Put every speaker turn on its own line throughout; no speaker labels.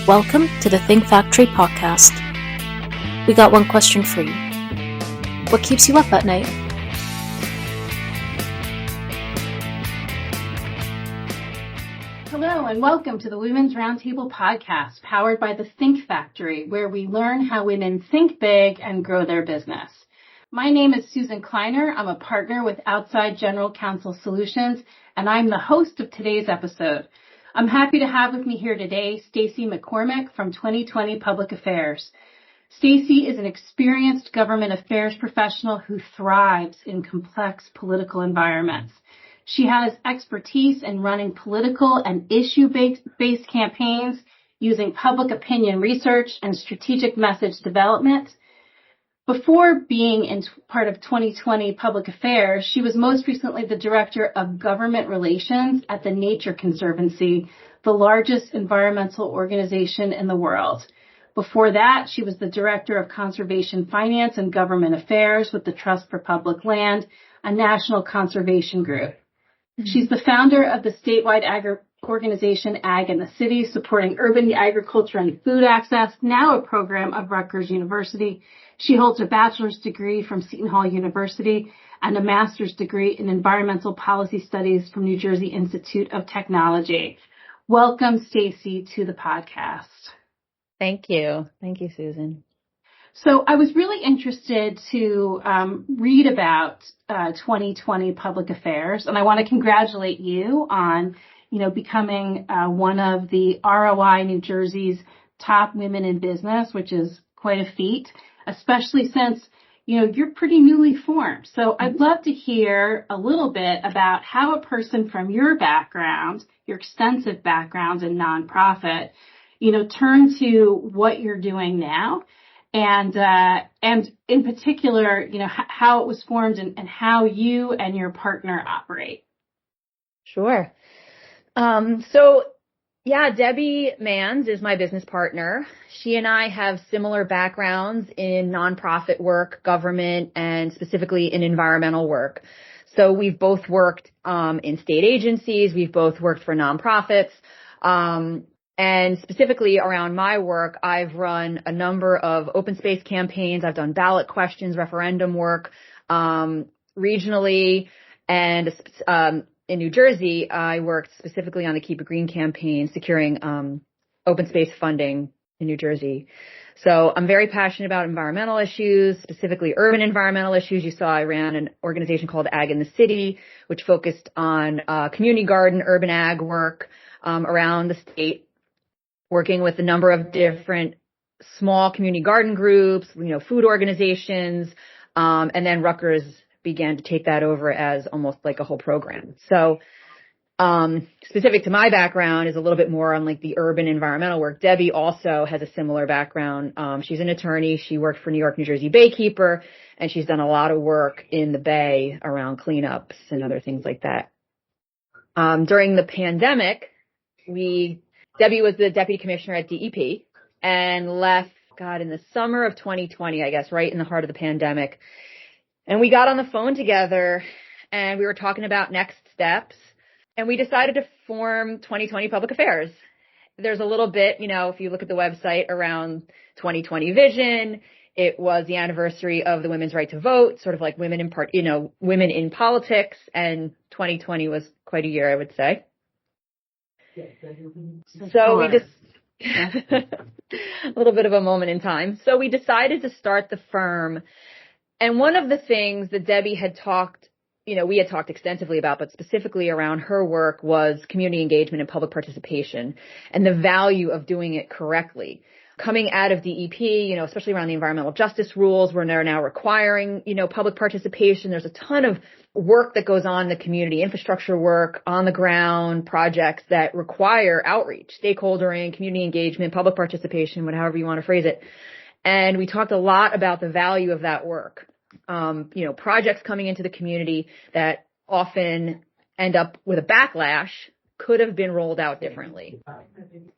Welcome to the Think Factory podcast. We got one question for you. What keeps you up at night?
Hello and welcome to the Women's Roundtable podcast, powered by the Think Factory, where we learn how women think big and grow their business. My name is Susan Kleiner. I'm a partner with Outside General Counsel Solutions, and I'm the host of today's episode. I'm happy to have with me here today Stacy McCormack from 2020 Public Affairs. Stacy is an experienced government affairs professional who thrives in complex political environments. She has expertise in running political and issue-based campaigns using public opinion research and strategic message development. Before being in part of 2020 Public Affairs, she was most recently the Director of Government Relations at the Nature Conservancy, the largest environmental organization in the world. Before that, she was the Director of Conservation Finance and Government Affairs with the Trust for Public Land, a national conservation group. She's the founder of the statewide organization Ag in the City, supporting urban agriculture and food access, now a program of Rutgers University. She holds a bachelor's degree from Seton Hall University and a master's degree in environmental policy studies from New Jersey Institute of Technology. Welcome, Stacy, to the podcast.
Thank you. Thank you, Susan.
So I was really interested to read about 2020 Public Affairs, and I want to congratulate you on, becoming one of the ROI New Jersey's top women in business, which is quite a feat, especially since, you're pretty newly formed. So I'd love to hear a little bit about how a person from your background, your extensive background in nonprofit, turn to what you're doing now. And in particular, how it was formed and how you and your partner operate.
Sure. Debbie Manns is my business partner. She and I have similar backgrounds in nonprofit work, government, and specifically in environmental work. So we've both worked in state agencies. We've both worked for nonprofits. And specifically around my work, I've run a number of open space campaigns. I've done ballot questions, referendum work, regionally. And in New Jersey, I worked specifically on the Keep It Green campaign, securing open space funding in New Jersey. So I'm very passionate about environmental issues, specifically urban environmental issues. You saw I ran an organization called Ag in the City, which focused on community garden, urban ag work around the state, working with a number of different small community garden groups, food organizations, and then Rutgers began to take that over as almost like a whole program. So, specific to my background is a little bit more on like the urban environmental work. Debbie also has a similar background. She's an attorney. She worked for New York, New Jersey Baykeeper, and she's done a lot of work in the Bay around cleanups and other things like that. During the pandemic, Debbie was the deputy commissioner at DEP and left, in the summer of 2020, I guess, right in the heart of the pandemic. And we got on the phone together and we were talking about next steps, and we decided to form 2020 Public Affairs. There's a little bit, if you look at the website, around 2020 vision. It was the anniversary of the women's right to vote, sort of like women in politics, and 2020 was quite a year, I would say. So we just a little bit of a moment in time. So we decided to start the firm. And one of the things that Debbie had talked, we had talked extensively about, but specifically around her work, was community engagement and public participation and the value of doing it correctly. Coming out of DEP, especially around the environmental justice rules, where they're now requiring, public participation. There's a ton of work that goes on in the community, infrastructure work, on the ground projects that require outreach, stakeholdering, community engagement, public participation, whatever you want to phrase it. And we talked a lot about the value of that work. Projects coming into the community that often end up with a backlash could have been rolled out differently.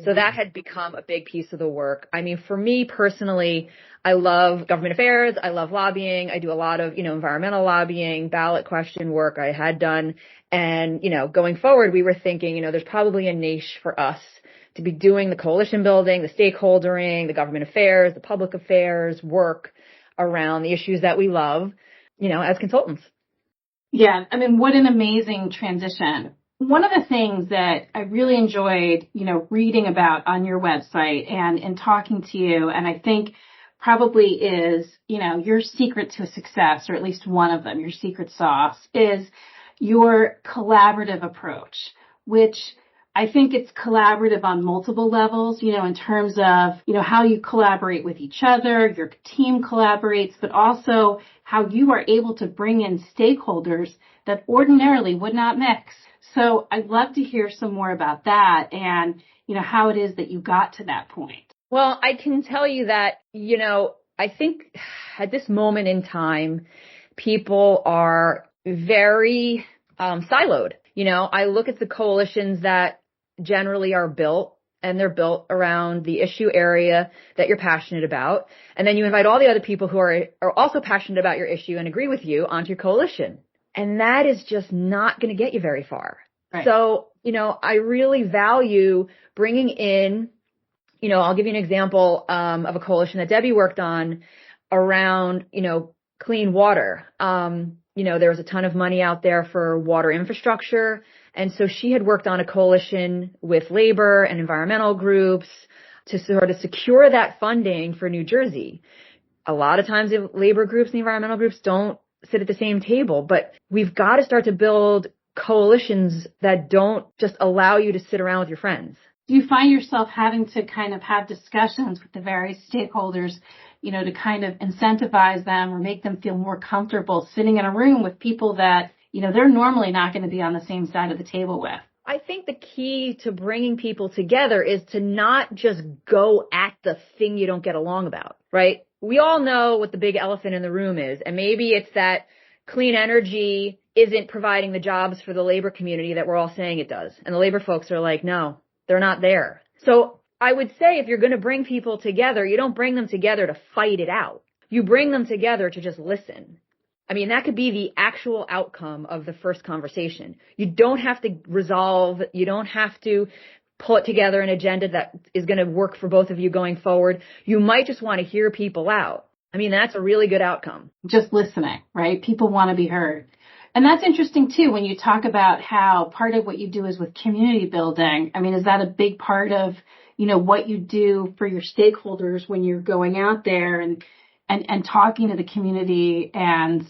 So that had become a big piece of the work. I mean, for me personally, I love government affairs. I love lobbying. I do a lot of, environmental lobbying, ballot question work I had done. And, going forward, we were thinking, there's probably a niche for us to be doing the coalition building, the stakeholdering, the government affairs, the public affairs work around the issues that we love, as consultants.
Yeah, I mean, what an amazing transition. One of the things that I really enjoyed, reading about on your website and talking to you, and I think probably is, your secret to success, or at least one of them, your secret sauce, is your collaborative approach, which I think it's collaborative on multiple levels, in terms of, how you collaborate with each other, your team collaborates, but also how you are able to bring in stakeholders that ordinarily would not mix. So I'd love to hear some more about that and, how it is that you got to that point.
Well, I can tell you that, I think at this moment in time, people are very siloed. I look at the coalitions that generally are built, and they're built around the issue area that you're passionate about. And then you invite all the other people who are also passionate about your issue and agree with you onto your coalition. And that is just not going to get you very far. Right. So, I really value bringing in, I'll give you an example of a coalition that Debbie worked on around, clean water. There was a ton of money out there for water infrastructure. And so she had worked on a coalition with labor and environmental groups to sort of secure that funding for New Jersey. A lot of times the labor groups and the environmental groups don't sit at the same table, but we've got to start to build coalitions that don't just allow you to sit around with your friends.
Do you find yourself having to kind of have discussions with the various stakeholders, to kind of incentivize them or make them feel more comfortable sitting in a room with people that, they're normally not going to be on the same side of the table with?
I think the key to bringing people together is to not just go at the thing you don't get along about, right? We all know what the big elephant in the room is, and maybe it's that clean energy isn't providing the jobs for the labor community that we're all saying it does. And the labor folks are like, no, they're not there. So I would say if you're going to bring people together, you don't bring them together to fight it out. You bring them together to just listen. I mean, that could be the actual outcome of the first conversation. You don't have to resolve. You don't have to put together an agenda that is going to work for both of you going forward. You might just want to hear people out. I mean, that's a really good outcome.
Just listening, right? People want to be heard. And that's interesting, too, when you talk about how part of what you do is with community building. I mean, is that a big part of, what you do for your stakeholders when you're going out there and talking to the community and,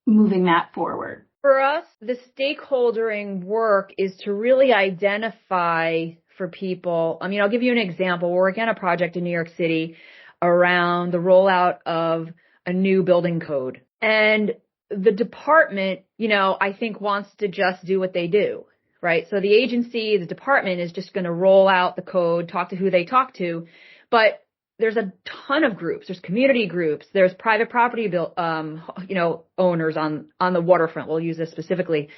moving that forward?
For us, the stakeholdering work is to really identify for people. I mean, I'll give you an example. We're working on a project in New York City around the rollout of a new building code. And the department, I think wants to just do what they do, right? So the agency, the department is just going to roll out the code, talk to who they talk to. But there's a ton of groups. There's community groups. There's private property owners on the waterfront. We'll use this specifically,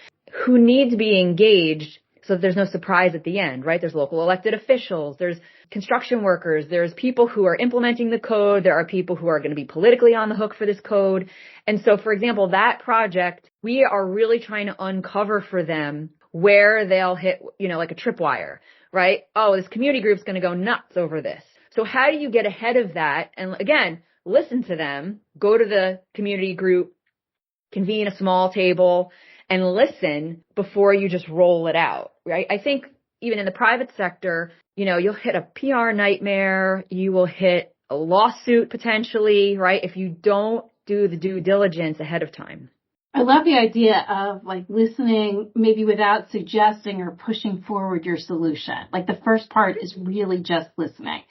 who need to be engaged so that there's no surprise at the end, right? There's local elected officials. There's construction workers. There's people who are implementing the code. There are people who are going to be politically on the hook for this code. And so, for example, that project, we are really trying to uncover for them where they'll hit, like a tripwire, right? Oh, this community group's going to go nuts over this. So how do you get ahead of that? And again, listen to them, go to the community group, convene a small table, and listen before you just roll it out, right? I think even in the private sector, you'll hit a PR nightmare. You will hit a lawsuit potentially, right? If you don't do the due diligence ahead of time.
I love the idea of listening, maybe without suggesting or pushing forward your solution. The first part is really just listening.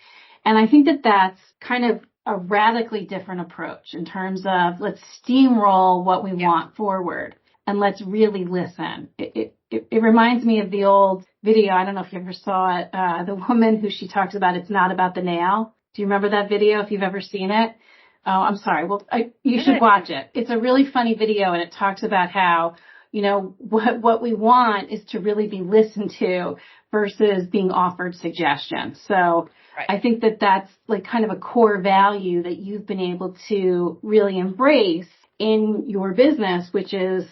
And I think that that's kind of a radically different approach in terms of let's steamroll what we want forward and let's really listen. It reminds me of the old video. I don't know if you ever saw it. The woman who she talks about, it's not about the nail. Do you remember that video if you've ever seen it? Oh, I'm sorry. Well, you should watch it. It's a really funny video and it talks about how, what we want is to really be listened to versus being offered suggestions. So right. I think that that's kind of a core value that you've been able to really embrace in your business, which is,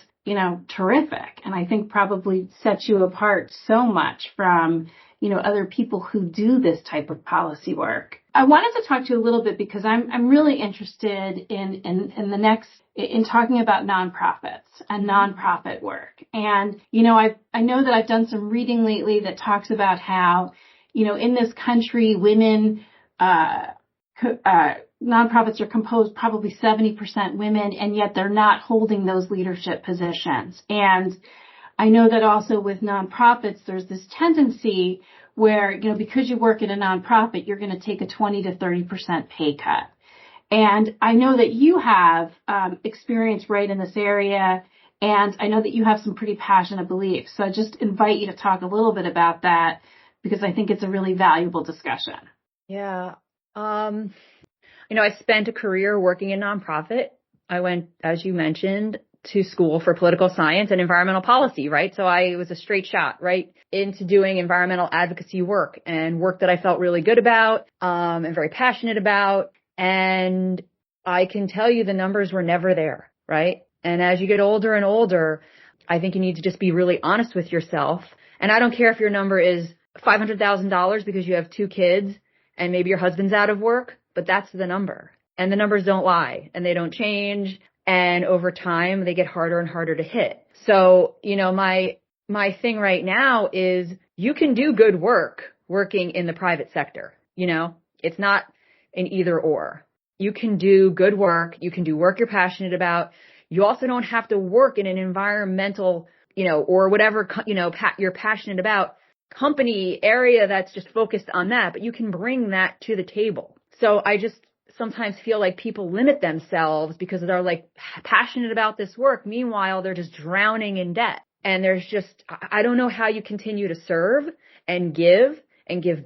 terrific. And I think probably sets you apart so much from, other people who do this type of policy work. I wanted to talk to you a little bit because I'm really interested in talking about nonprofits and nonprofit work. And, I know that I've done some reading lately that talks about how, in this country, women, nonprofits are composed probably 70% women, and yet they're not holding those leadership positions. And I know that also with nonprofits, there's this tendency where, because you work in a nonprofit, you're going to take a 20 to 30% pay cut. And I know that you have experience right in this area, and I know that you have some pretty passionate beliefs. So I just invite you to talk a little bit about that because I think it's a really valuable discussion.
Yeah. I spent a career working in nonprofit. I went, as you mentioned, to school for political science and environmental policy, right? So I was a straight shot right into doing environmental advocacy work and work that I felt really good about, and very passionate about. And I can tell you the numbers were never there, right? And as you get older and older, I think you need to just be really honest with yourself. And I don't care if your number is $500,000 because you have 2 kids and maybe your husband's out of work, but that's the number. And the numbers don't lie and they don't change. And over time, they get harder and harder to hit. So, my thing right now is you can do good work working in the private sector. It's not an either or. You can do good work. You can do work you're passionate about. You also don't have to work in an environmental, or whatever, you're passionate about company area that's just focused on that, but you can bring that to the table. So I just sometimes feel like people limit themselves because they're like passionate about this work. Meanwhile, they're just drowning in debt. And I don't know how you continue to serve and give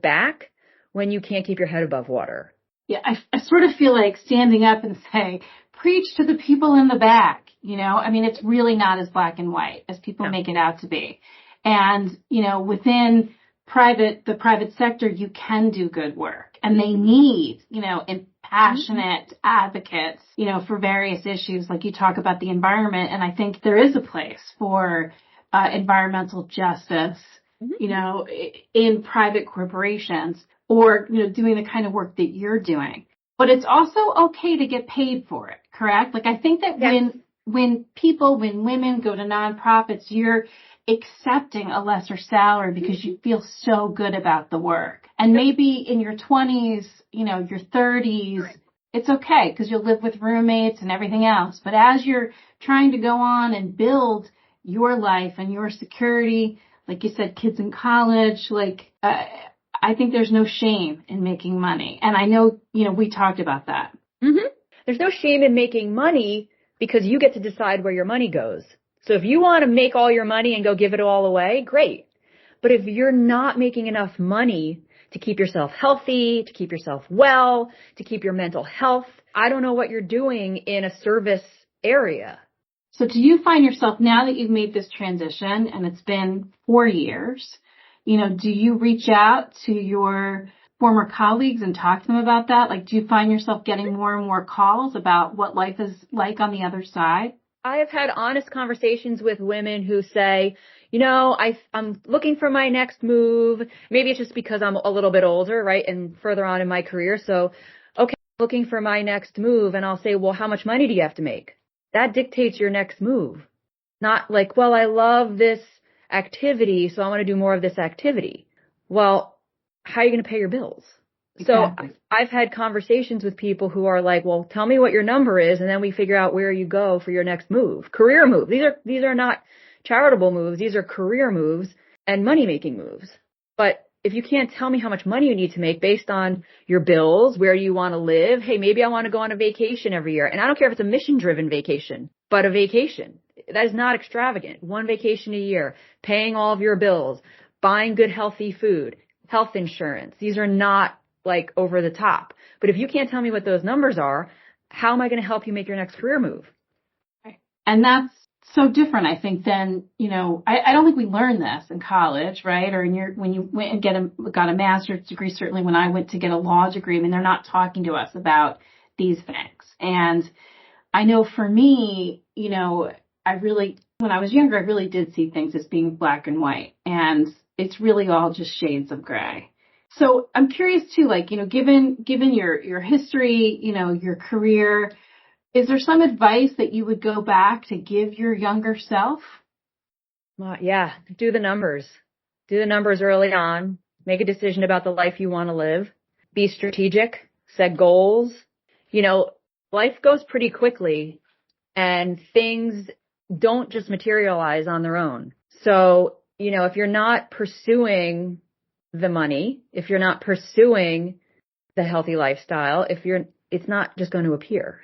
back when you can't keep your head above water.
Yeah, I sort of feel like standing up and say, preach to the people in the back. It's really not as black and white as people make it out to be. And, within the private sector, you can do good work, and they need, passionate advocates, for various issues. Like you talk about the environment. And I think there is a place for environmental justice, in private corporations or, doing the kind of work that you're doing. But it's also okay to get paid for it, correct? Like I think that when women go to nonprofits, you're accepting a lesser salary because you feel so good about the work. And maybe in your 20s, your 30s, right, it's okay because you'll live with roommates and everything else. But as you're trying to go on and build your life and your security, like you said, kids in college, I think there's no shame in making money. And I know, we talked about that.
Mm-hmm. There's no shame in making money because you get to decide where your money goes. So if you want to make all your money and go give it all away, great. But if you're not making enough money to keep yourself healthy, to keep yourself well, to keep your mental health, I don't know what you're doing in a service area.
So do you find yourself, now that you've made this transition and it's been 4 years, do you reach out to your former colleagues and talk to them about that? Like, do you find yourself getting more and more calls about what life is like on the other side?
I have had honest conversations with women who say, I'm looking for my next move. Maybe it's just because I'm a little bit older, right, and further on in my career. So, okay, looking for my next move. And I'll say, well, how much money do you have to make? That dictates your next move. Not like, well, I love this activity, so I want to do more of this activity. Well, how are you going to pay your bills? Exactly. So I've had conversations with people who are like, well, tell me what your number is, and then we figure out where you go for your next move. Career move. These are not charitable moves. These are career moves and money-making moves. But if you can't tell me how much money you need to make based on your bills, where you want to live, hey, maybe I want to go on a vacation every year. And I don't care if it's a mission-driven vacation, but a vacation. That is not extravagant. 1 vacation a year, paying all of your bills, buying good, healthy food, health insurance. These are not like over the top. But if you can't tell me what those numbers are, how am I going to help you make your next career move?
And that's so different, I think, than, I don't think we learn this in college, right? Or when you went and got a master's degree, certainly when I went to get a law degree, they're not talking to us about these things. And I know for me, when I was younger, I really did see things as being black and white. And it's really all just shades of gray. So I'm curious too, like, given your history, your career, is there some advice that you would go back to give your younger self?
Yeah, do the numbers. Do the numbers early on. Make a decision about the life you want to live. Be strategic. Set goals. Life goes pretty quickly and things don't just materialize on their own. So, if you're not pursuing the money, if you're not pursuing the healthy lifestyle, it's not just going to appear.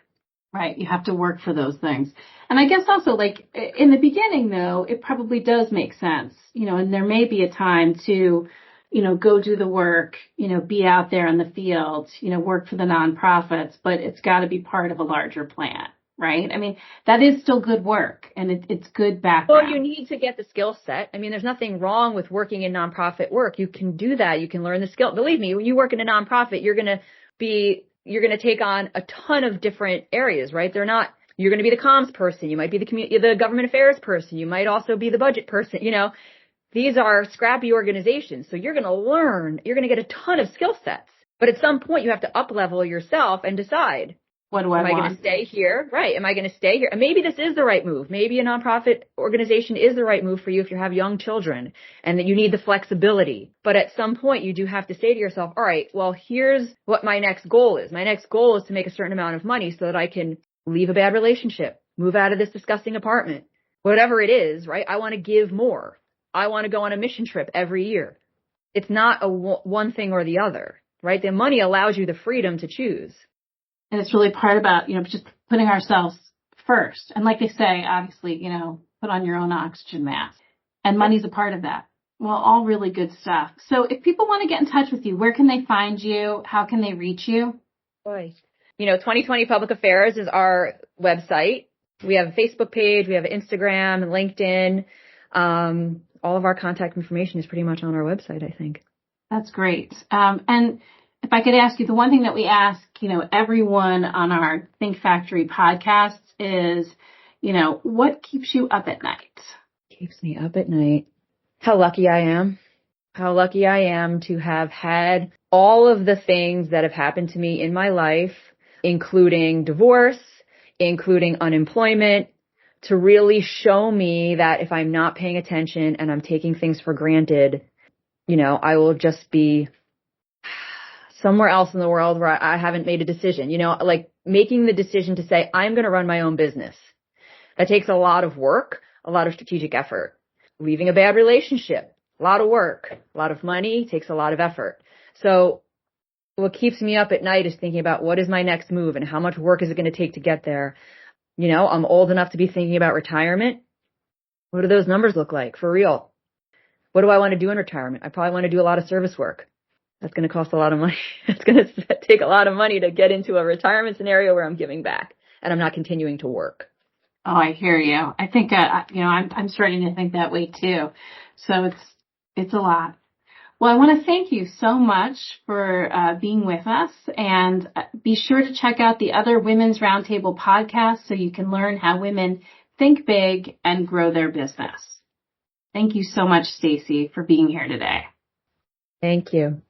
Right. You have to work for those things. And I guess also, like, in the beginning, though, it probably does make sense, and there may be a time to, go do the work, be out there in the field, work for the nonprofits, but it's got to be part of a larger plan, right? I mean, that is still good work and it's good background.
Well, you need to get the skill set. I mean, there's nothing wrong with working in nonprofit work. You can do that. You can learn the skill. Believe me, when you work in a nonprofit, you're going to take on a ton of different areas, right? You're going to be the comms person. You might be the government affairs person. You might also be the budget person. These are scrappy organizations. So you're going to get a ton of skill sets. But at some point you have to up level yourself and decide,
what do I want?
Am I going to stay here? Right. Am I going to stay here? And maybe this is the right move. Maybe a nonprofit organization is the right move for you if you have young children and that you need the flexibility. But at some point you do have to say to yourself, all right, well, here's what my next goal is. My next goal is to make a certain amount of money so that I can leave a bad relationship, move out of this disgusting apartment, whatever it is, right? I want to give more. I want to go on a mission trip every year. It's not a one thing or the other, right? The money allows you the freedom to choose.
And it's really part about, just putting ourselves first. And like they say, obviously, put on your own oxygen mask. And money's a part of that. Well, all really good stuff. So if people want to get in touch with you, where can they find you? How can they reach you?
Boy. 2020 Public Affairs is our website. We have a Facebook page. We have Instagram and LinkedIn. All of our contact information is pretty much on our website, I think.
That's great. And if I could ask you, the one thing that we ask, everyone on our Think Factory podcasts is, what keeps you up at night?
Keeps me up at night. How lucky I am. How lucky I am to have had all of the things that have happened to me in my life, including divorce, including unemployment, to really show me that if I'm not paying attention and I'm taking things for granted, I will just be somewhere else in the world where I haven't made a decision, like making the decision to say, I'm going to run my own business. That takes a lot of work, a lot of strategic effort. Leaving a bad relationship, a lot of work, a lot of money, takes a lot of effort. So what keeps me up at night is thinking about what is my next move and how much work is it going to take to get there. I'm old enough to be thinking about retirement. What do those numbers look like for real? What do I want to do in retirement? I probably want to do a lot of service work. That's going to cost a lot of money. It's going to take a lot of money to get into a retirement scenario where I'm giving back and I'm not continuing to work.
Oh, I hear you. I think, I'm starting to think that way too. So it's a lot. Well, I want to thank you so much for being with us, and be sure to check out the other Women's Roundtable podcasts so you can learn how women think big and grow their business. Thank you so much, Stacy, for being here today.
Thank you.